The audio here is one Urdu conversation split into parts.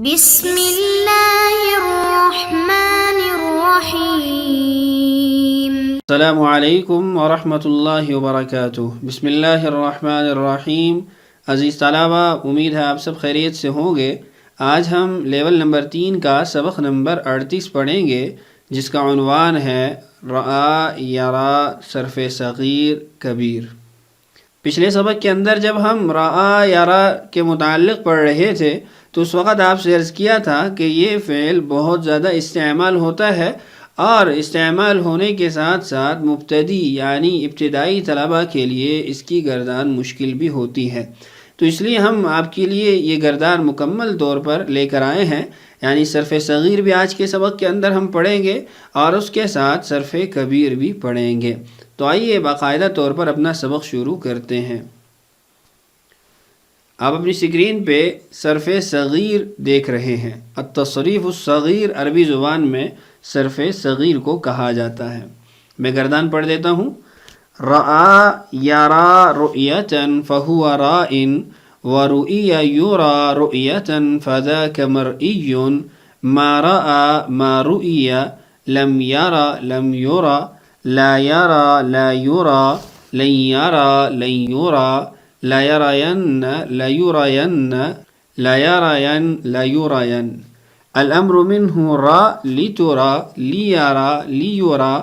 بسم اللہ الرحمن الرحیم۔ السلام علیکم ورحمۃ اللہ وبرکاتہ۔ بسم اللہ الرحمن الرحیم۔ عزیز طلبہ، امید ہے آپ سب خیریت سے ہوں گے۔ آج ہم لیول نمبر 3 کا سبق نمبر 38 پڑھیں گے، جس کا عنوان ہے رآ یرا صرف صغیر کبیر۔ پچھلے سبق کے اندر جب ہم رآ یرا کے متعلق پڑھ رہے تھے تو اس وقت آپ سے عرض کیا تھا کہ یہ فعل بہت زیادہ استعمال ہوتا ہے، اور استعمال ہونے کے ساتھ ساتھ مبتدی یعنی ابتدائی طلبہ کے لیے اس کی گردان مشکل بھی ہوتی ہے۔ تو اس لیے ہم آپ کے لیے یہ گردان مکمل طور پر لے کر آئے ہیں، یعنی صرف صغیر بھی آج کے سبق کے اندر ہم پڑھیں گے اور اس کے ساتھ صرف کبیر بھی پڑھیں گے۔ تو آئیے باقاعدہ طور پر اپنا سبق شروع کرتے ہیں۔ آپ اپنی سکرین پہ صرف صغیر دیکھ رہے ہیں۔ التصریف الصغیر عربی زبان میں صرف صغیر کو کہا جاتا ہے۔ میں گردان پڑھ دیتا ہوں۔ رآ یرا رؤیتن فہو رائن ورؤی یرا رؤیتن فذاک مرئی ما رآ ما رؤی لم یرا لم یرا لا یرا لا یرا لن یرا لن یرا لا یرین لا یرین لا یرین لا یرین الامر منه را لترا لیرا لیرا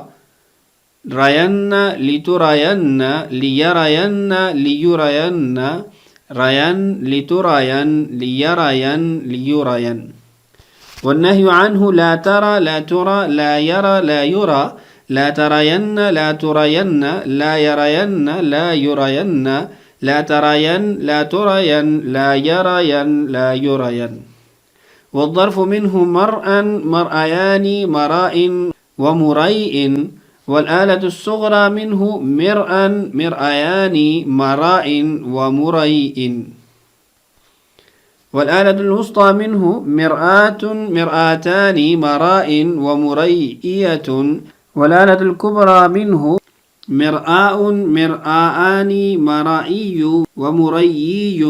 رین لترین لیرین لیرین رین لترین لیرین لیرین والنهي عنه لا ترى لا ترى لا يرى لا يرى لا ترين لا ترين لا يرين لا يرين لا ترين لا ترين لا يرين لا يرين والظرف منه مرءا مرأيان مراء ومريء والآلة الصغرى منه مرءا مرأيان مراء ومريء والآلة الوسطى منه مرآة مرآتان مراء ومريئية والآلة الكبرى منه مرآء مرآآن مرائي ومريي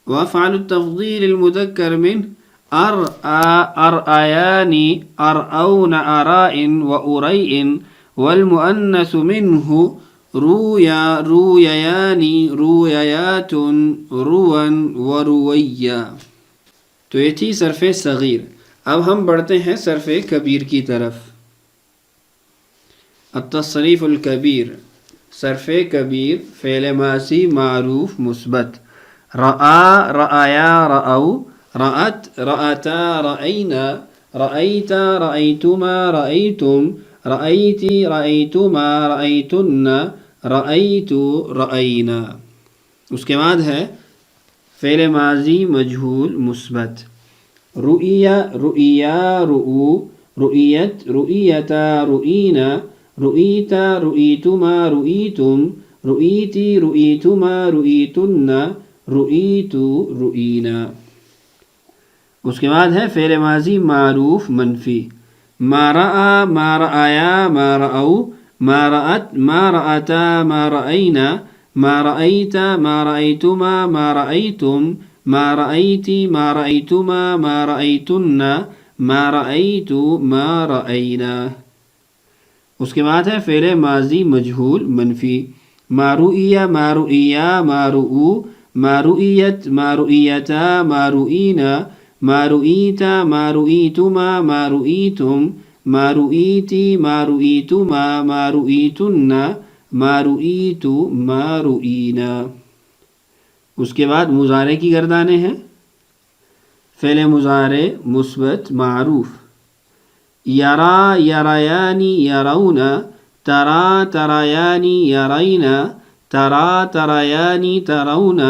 وأفعل التفضيل المذكر منه أرآ أرآيان أرأون أراء وأريء والمؤنث منه رویا رویانی رویات روا ورویا۔ تو یہ تھی صرف صغیر۔ اب ہم بڑھتے ہیں صرف کبیر کی طرف۔ التصریف الکبیر، صرف کبیر فعل ماضی معروف مثبت۔ رآ رآیا رأو رأت رأتا رأینا رأیتا رأیتما رأیتم رأیتی رأیتما رأیتن رأیت رأینا۔ اس کے بعد ہے فعل ماضی مجہول مثبت۔ رؤیا رؤیا رؤو رؤیت رؤیتا رؤینا رؤیتا رؤیتما رؤیتم رؤیتی رؤیتما رؤیتن رؤیت رؤینا۔ اس کے بعد ہے فعل ماضی معروف منفی۔ ما رأى ما رأيا ما رأوا ما رأت ما رأتا ما رأينا ما رأيت ما رأيتما ما رأيتم ما رأيت ما رأيتما ما رأيتن ما رأيت ما رأينا۔ اس کے بعد ہے فعل ماضی مجہول منفی۔ ما رؤیا ما رؤیا ما رؤوا ما رؤیت ما رؤیتا ما رؤینا ما رؤیتا ما رؤیتما ما رؤیتم ما رؤیتی ما رؤیتما ما رؤیتن ما رؤیت ما رؤینا۔ اس کے بعد مضارع کی گردانیں ہیں۔ فعل مضارع مثبت معروف۔ یرا یریانی یرون ترا تریانی یرینا ترا تریانی ترون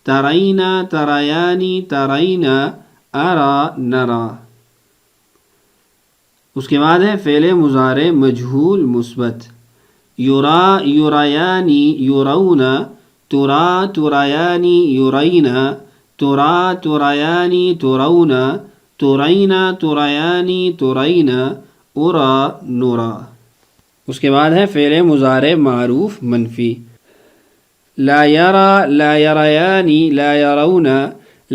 ترینا تریانی ترینا ارا نرا۔ اس کے بعد ہے فعل مضارع مجہول مثبت۔ یرا یریانی یرون ترا تریانی یرینا ترا تریانی ترون ترینا تریانی ترینا ارا نرا۔ اس کے بعد ہے فعل مضارع معروف منفی۔ لا یرا لا یریانی لا یرون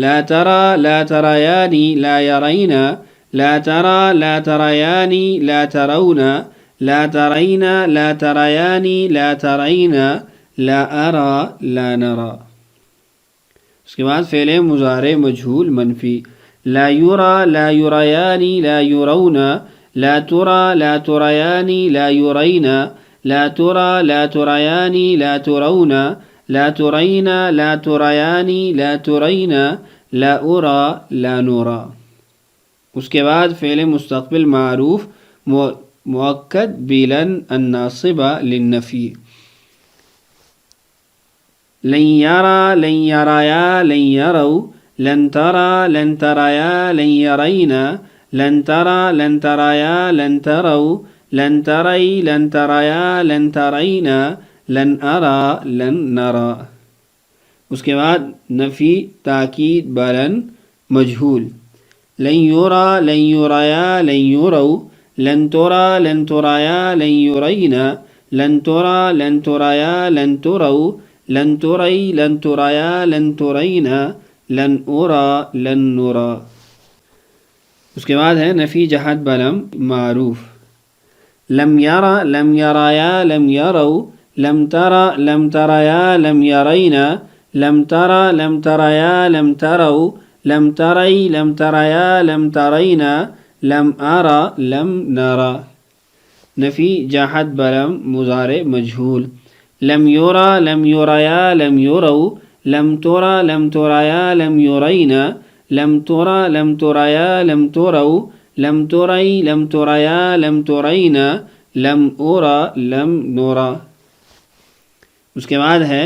لا ترى لا تريان لا يرين لا ترى لا تريان لا ترون لا ترين لا تريان لا ترين لا أرى لا نرى. اس کے بعد فعل مضارع مجہول منفی لا يرى لا يريان لا يرون لا ترى لا تريان لا يرين لا ترى لا تريان لا ترون لا ترين لا تريان لا ترين لا أرى لا نرى. اس کے بعد فعل مستقبل معروف مؤکد بلن الناصبہ للنفی لن يرى لن يريا لن يروا لن ترى لن تريا لن يرينا لن ترى لن تريا لن تروا لن تري لن تريا لن ترينا لن أرى لن نرى. اس کے بعد نفی تاکید بلن مجہول لن يرى لن يريا لن يروا لن ترى لن تريا لن يرينا لن ترى لن تريا لن تروا لن تري لن تريا لن ترينا لن أرى لن نرى. اس کے بعد ہے نفی جہت بلم معروف لم يرى لم يريا لم يروا لم ترى لم تريا لم يرينا لم ترى لم تريا لم تروا لم تري لم تريا لم ترينا لم أرى لم نرى. نفی جہت بلم مضارع مجہول لم يرى لم يريا لم يروا لم ترى لم تريا لم يرينا لم ترى لم تريا لم تروا لم تري لم تريا لم ترينا لم أرى لم نرى. اس کے بعد ہے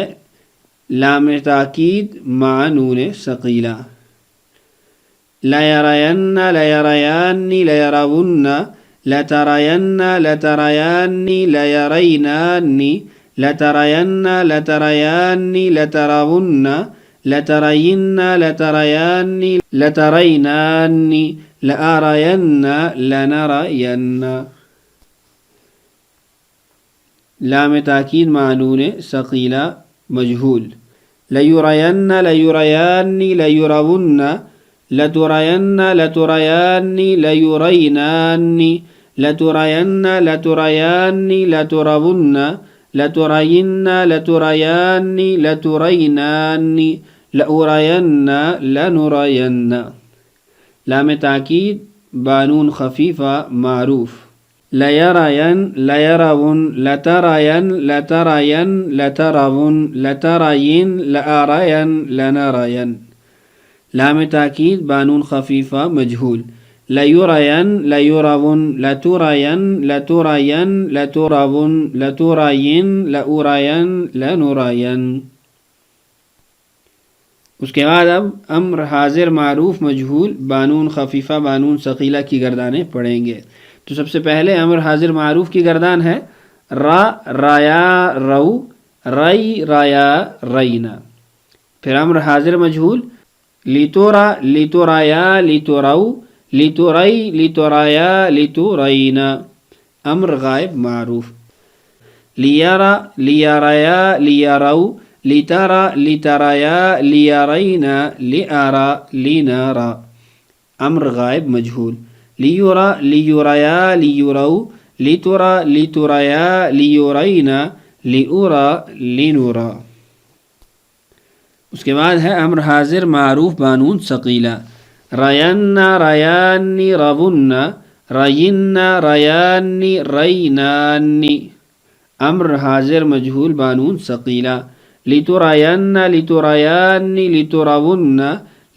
لام تاکید مع نون ثقیلہ لا يرين لا يريان لا يرون لا ترين لا تريان لا يرينان لا ترين لا تريان لا ترون لا ترين لا تريان لا ترينان لا أرين لا نرين. لام تاکید مع نون ثقیلہ مجہول لا يرين لا يريان لا يرون لا ترين لا تريان لا يرينان لا ترين لا تريان لا ترون لا ترين لا تريان لا ترينان لا أرين لا نرين. لام تاکید بانون خفیفہ معروف لا يرين لا يرون لا ترين لا ترين لا ترون لا ترين لا أرين لا نرين. لام تاکید بانون خفیفہ مجہول لا يرين لا يرون لا ترين لا ترين لا ترون لا ترين لا أرين لا نرين. اس کے بعد اب امر حاضر معروف مجہول بانون خفیفہ بانون ثقیلہ کی گردانیں پڑھیں گے. تو سب سے پہلے امر حاضر معروف کی گردان ہے را رایا رو رئی رایا رینا. پھر امر حاضر مجہول لیتورا لیتورایا لیتورو لیتوری لیتورایا لیتورینا. امر غائب معروف لیارا لیارایا لیارو لیتارا لیتارایا لیارینا لیارا لینارا. امر غائب مجہول لیورا لیورایا لیورو لیتورا لیتورایا لیورینا لیورا لینورا. اس کے بعد ہے امر حاضر معروف بانون ثقیلہ رینا ریانی رون رینا ریانی رینانی. امر حاضر مجہول بانون ثقیلہ لیتورینا لیتوریانی لیتورون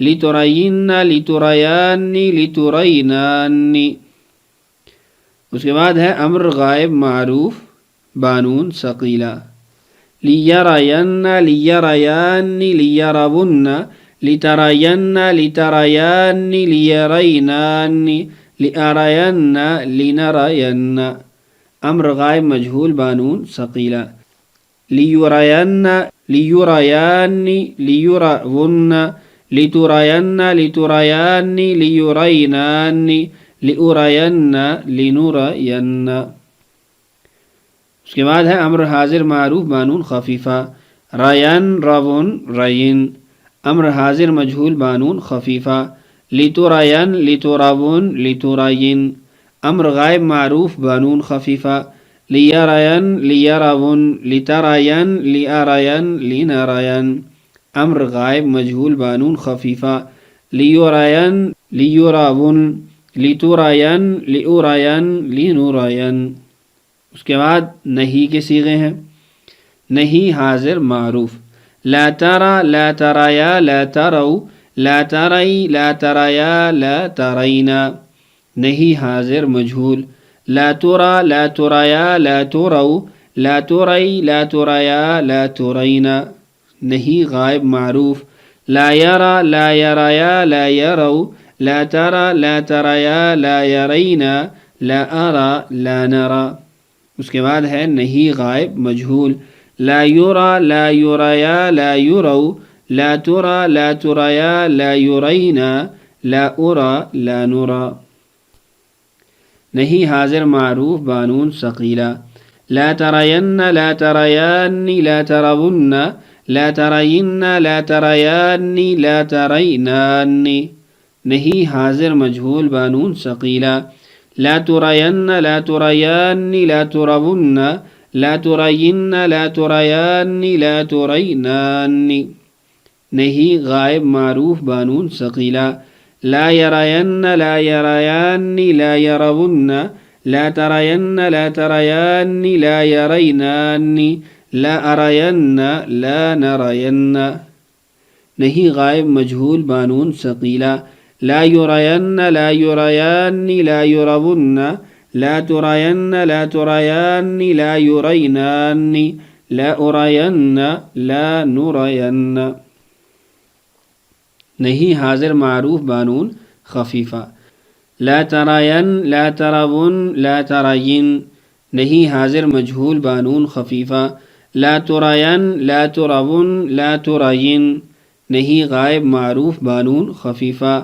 لیتورینا لیتوریانی لیتورینانی. اس کے بعد ہے امر غائب معروف بانون ثقیلہ لیرین لیریان لیرون لیترین لیتریان لیرینان لیارین لینرین. امر غائب مجہول بانون ثقیلہ لیورین لیوریان لیورون لیترین لیتریان لیورینان لیورین لینورین. اس کے بعد ہے امر حاضر معروف بانون خفیفہ ریان رون رین امر حاضر مجهول بانون خفیفہ، لترین لترون لترین، امر غائب معروف بانون خفیفہ، لیرین لیرون لترین لیرین لنرین، امر غائب مجهول بانون خفیفہ، لیرین لیرون لترین لأرین لنرین۔ اس کے بعد نہیں کے صیغے ہیں، نہیں حاضر معروف، لا ترى لا تريا لا تروا لا تري لا تريا لا ترينا، نہیں حاضر مجهول، لا ترى لا تريا لا تروا لا تري لا تريا لا ترينا، نہیں غائب معروف، لا يرى لا يريا لا يروا لا ترى لا تريا لا يرينا لا أرى لا نرى۔ اس کے بعد ہے نہیں غائب مجهول، لا يرى لا يريا لا يروا لا ترى لا تريا لا يرينا لا أرى لا نرى، نہیں حاضر معروف بانون ثقیلہ، لا ترين لا تريان لا ترون لا ترين لا تريان لا ترينان، نہیں حاضر مجهول بانون ثقیلہ، لا ترين لا تريان لا ترون لا ترين لا تريان لا ترينان، نہیں غائب معروف بانون ثقیلہ، لا يرين لا يريان لا يرون لا ترين لا تريان لا يرينان لا أرين لا نرين، نہیں غائب مجهول بانون ثقیلہ، لا يرين لا يريان لا يرون لا ترين لا تريان لا يرينان لا أرين لا نرين، نہیں حاضر معروف بانون خفیفہ، لا ترين لا ترون لا ترين، نہیں حاضر مجهول بانون خفیفہ، لا ترين لا ترون لا ترين، نہیں غائب معروف بانون خفیفہ،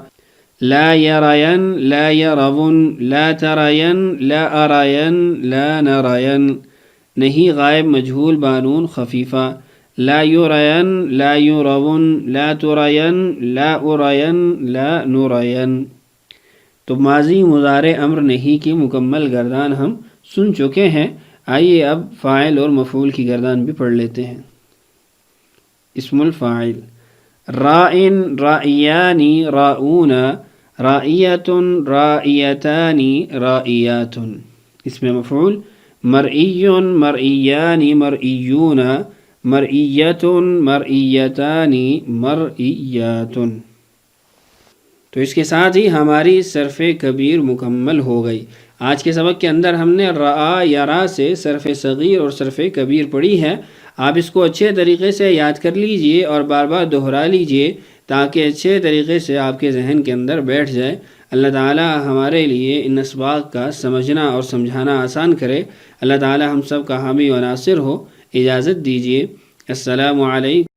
لا يرين لا يرون لا ترين لا أرين لا نرين، نہیں غائب مجهول بانون خفیفہ، لا يرين لا يرون لا ترين لا أرين لا نرين۔ تو ماضی مضارع امر نہیں کی مکمل گردان ہم سن چکے ہیں، آئیے اب فاعل اور مفعول کی گردان بھی پڑھ لیتے ہیں۔ اسم الفاعل، رائن رائیانی راؤون رائیۃ رائیتان رائیات۔ اسم مفعول، مرئی مرئیان مرئیون مرئیۃ مرئیتان مرئیات۔ تو اس کے ساتھ ہی ہماری صرف کبیر مکمل ہو گئی۔ آج کے سبق کے اندر ہم نے رعا یا را سے صرف صغیر اور صرف کبیر پڑھی ہے۔ آپ اس کو اچھے طریقے سے یاد کر لیجئے اور بار بار دہرا لیجئے تاکہ اچھے طریقے سے آپ کے ذہن کے اندر بیٹھ جائے۔ اللہ تعالی ہمارے لیے ان اسباق کا سمجھنا اور سمجھانا آسان کرے۔ اللہ تعالی ہم سب کا حامی و ناصر ہو۔ اجازت دیجیے، السلام علیکم۔